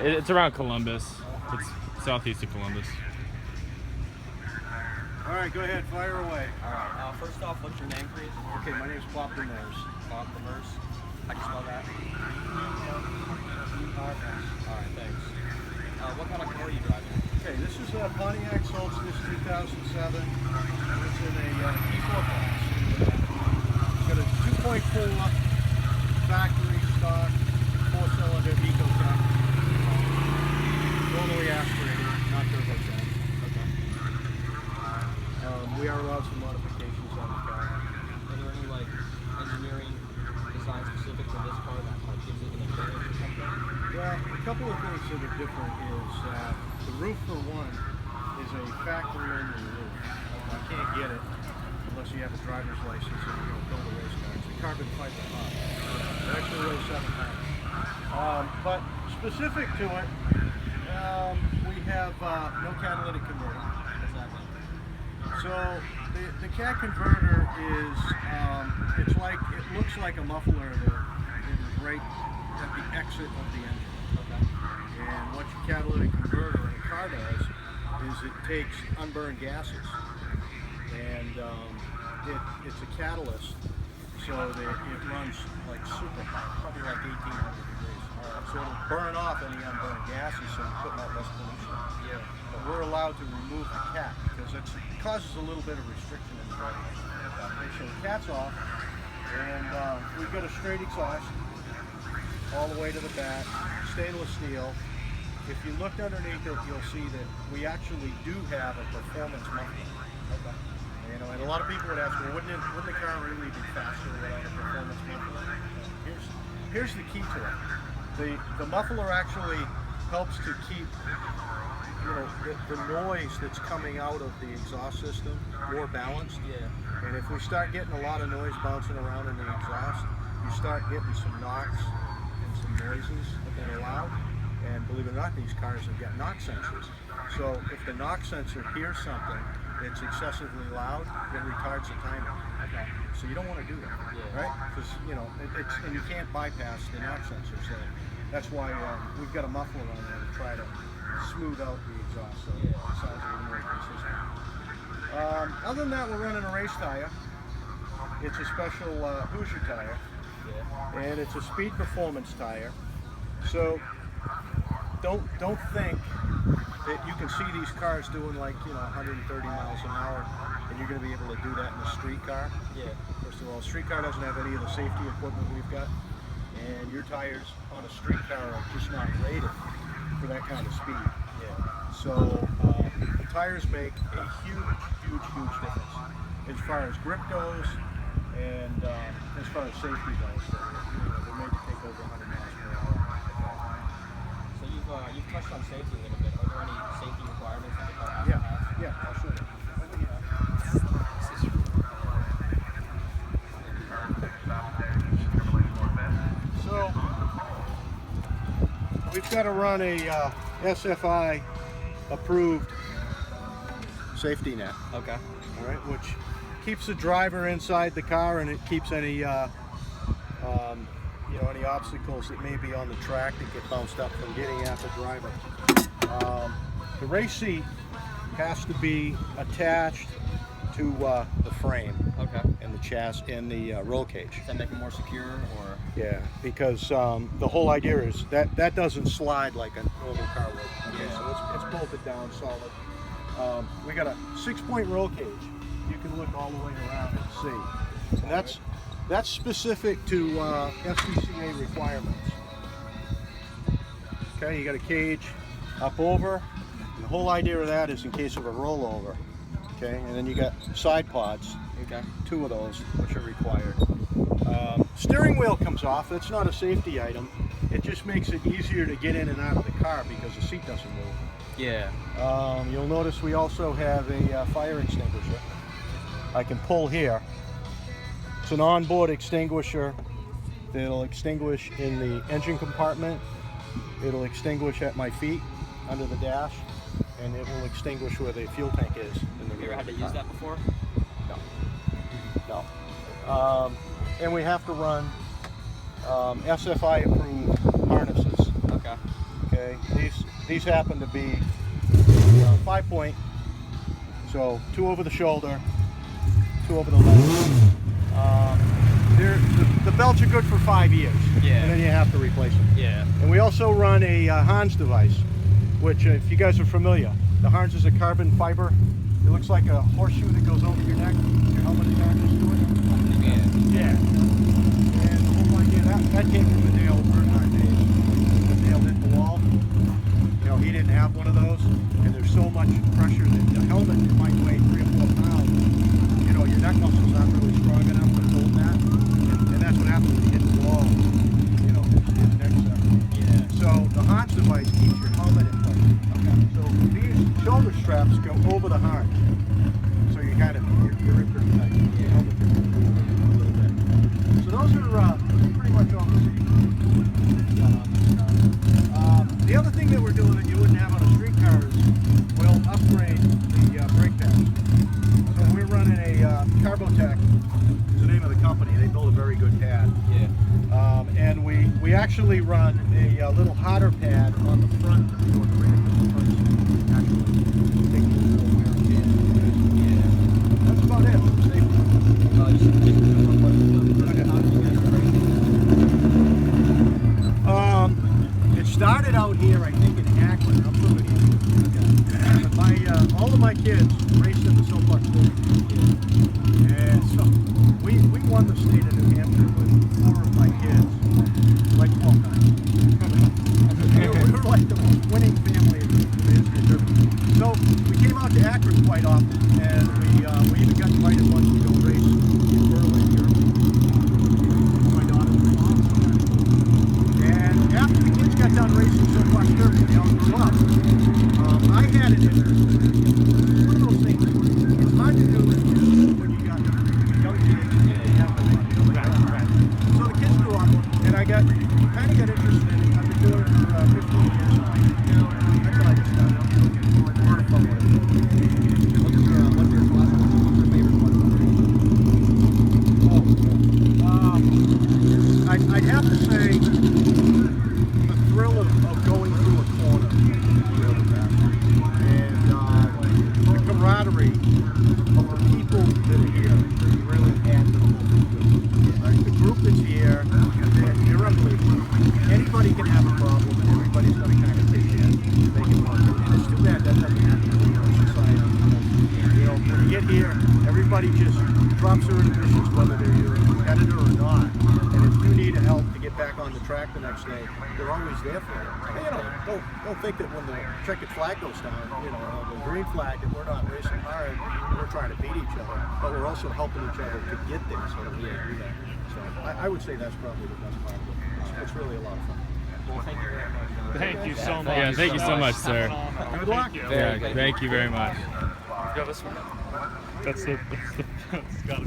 It's around Columbus. It's southeast of Columbus. All right, go ahead, fire away. All right. First off, what's your name, please? Okay, my name's Bob Demers. Bob Demers. How do you spell that? E-R-S. All right, thanks. What kind of car are you driving? Okay, this is a Pontiac Solstice 2007. It's in a E4 class. It's got a 2.4 factory stock 4-cylinder EcoTech. Totally aspirated, not turbocharged. We are allowed some modifications on the car. Are there any like engineering design specific to this car that like gives it an advantage or something? Yeah, a couple of things that are different is the roof for one is a factory only roof. You can't get it unless you have a driver's license and you build a race car. It's a carbon fiber hub. It actually weighs 7 pounds. But specific to it, we have no catalytic converter. So the cat converter is, it looks like a muffler that is right at the exit of the engine. Okay. And what your catalytic converter in a car does is it takes unburned gases and it's a catalyst, so that it runs like super hot, probably like 1800 degrees. So it'll burn off any unburned gases, so you're putting out less pollution. Yeah. But we're allowed to remove the cat because it causes a little bit of restriction in the body. Okay, so the cat's off, and we've got a straight exhaust all the way to the back, stainless steel. If you looked underneath it, you'll see that we actually do have a performance muffler. Okay. You know, and a lot of people would ask, well, wouldn't the car really be faster without a performance muffler? Here's the key to it. The muffler actually helps to keep, you know, the noise that's coming out of the exhaust system more balanced. Yeah. And if we start getting a lot of noise bouncing around in the exhaust, you start getting some knocks and some noises that are loud. And believe it or not, these cars have got knock sensors. So if the knock sensor hears something that's excessively loud, it retards the timer. Okay. So you don't want to do that, right? Because you know and you can't bypass the knock sensor. So that's why we've got a muffler on there to try to smooth out the exhaust so it sounds a little more consistent. Other than that, we're running a race tire. It's a special Hoosier tire, and it's a speed performance tire. So don't think that you can see these cars doing like 130 miles an hour, and you're going to be able to do that in a street car. Yeah. First of all, a street car doesn't have any of the safety equipment we've got, and your tires on a street car are just not rated for that kind of speed. Yeah. So the tires make a huge difference as far as grip goes, and as far as safety goes. So, they're made to take over 100 miles per hour. So you've touched on safety a little bit. Are there any safety requirements that the car has? Yeah, I'll show you. So we've got to run a SFI approved safety net. Okay. All right, which keeps the driver inside the car, and it keeps any any obstacles that may be on the track that get bounced up from getting at the driver. The race seat has to be attached to the frame. Okay. And the chassis and the roll cage. Does that make it more secure, or? Yeah, because the whole idea is that doesn't slide like a normal car would. Okay, so it's bolted down solid. We got a 6-point roll cage. You can look all the way around and see. And that's specific to SCCA requirements. Okay, you got a cage up over. And the whole idea of that is in case of a rollover. Okay, and then you got side pods. Okay, 2 of those, which are required. Steering wheel comes off. That's not a safety item. It just makes it easier to get in and out of the car because the seat doesn't move. Yeah. You'll notice we also have a fire extinguisher. I can pull here. It's an onboard extinguisher that'll extinguish in the engine compartment. It'll extinguish at my feet under the dash, and it will extinguish where the fuel tank is. Have you ever had to use that before? No. And we have to run SFI approved harnesses. Okay. Okay, these happen to be 5-point, so 2 over the shoulder, 2 over the leg. The belts are good for 5 years, Yeah. and then you have to replace them. Yeah. And we also run a Hans device, which if you guys are familiar, the Hans is a carbon fiber. It looks like a horseshoe that goes over your neck. Your helmet attaches to it. Yeah. And the whole idea, that came from the Dale Earnhardt days. When Dale hit the wall, you know, he didn't have one of those, and there's so much pressure that the helmet might weigh 3 or 4 pounds. You know, your neck muscles aren't really strong enough to hold that, and that's what happens when you hit the wall. You know, your neck's up. Yeah. So the Hans device keeps your helmet in place. Okay. So these shoulder straps go over the Hans, so you're in pretty tight. Your helmet can move a little bit. So those are pretty much all the same. The other thing that we're doing that you wouldn't have on a street car is we'll upgrade the brake pads. So we're running a Carbotech is the name of the company. They build a very good pad. Yeah. And we actually run a little hotter pad on the front of the rear front seat. Actually, take a little wear and tear. Yeah. That's about it. It started out here, I think, in Akron. I'm from New Hampshire. All of my kids raced in the soapbox building. And so we won the state of New Hampshire with 4 of my kids, like 12 times. we were like the most winning family in the history of Germany. So we came out to Akron quite often, and we even got invited once to go race in Berlin, Germany. My daughter was racing. And after the kids got done racing soapbox derby, they all grew up. I had an interest in it. It's one of those things. It's hard to do it when you got young kids and you have to make it. Right. So the kids grew up, and I kind of got interested in it. I've been doing it for 15 years now. That's what I just started. A lot of fun with it. What's your favorite one? I'd have to say the thrill of going through a corner really fast. And the camaraderie of the people that are here really adds to the whole thing. Right? The group that's here, they're unbelievable. Anybody can have a problem, and everybody's going to kind of pitch in, make it work. And it's too bad that doesn't happen in our society. You know, when you get here, everybody just drops their inhibitions, whether they're a competitor or not. And if you need help to get back on the track the next day, they're always there for you. And, you know, don't think that when the checkered flag goes down, you know, the green flag, that we're not racing hard, we're trying to beat each other, but we're also helping each other to get there. So that we do that. So I would say that's probably the best part of it. It's really a lot of fun. Well, thank you very much. Thank you so much. Yeah, thank you so much, sir. Good luck. Yeah, thank you very much. That's it. That's gotta be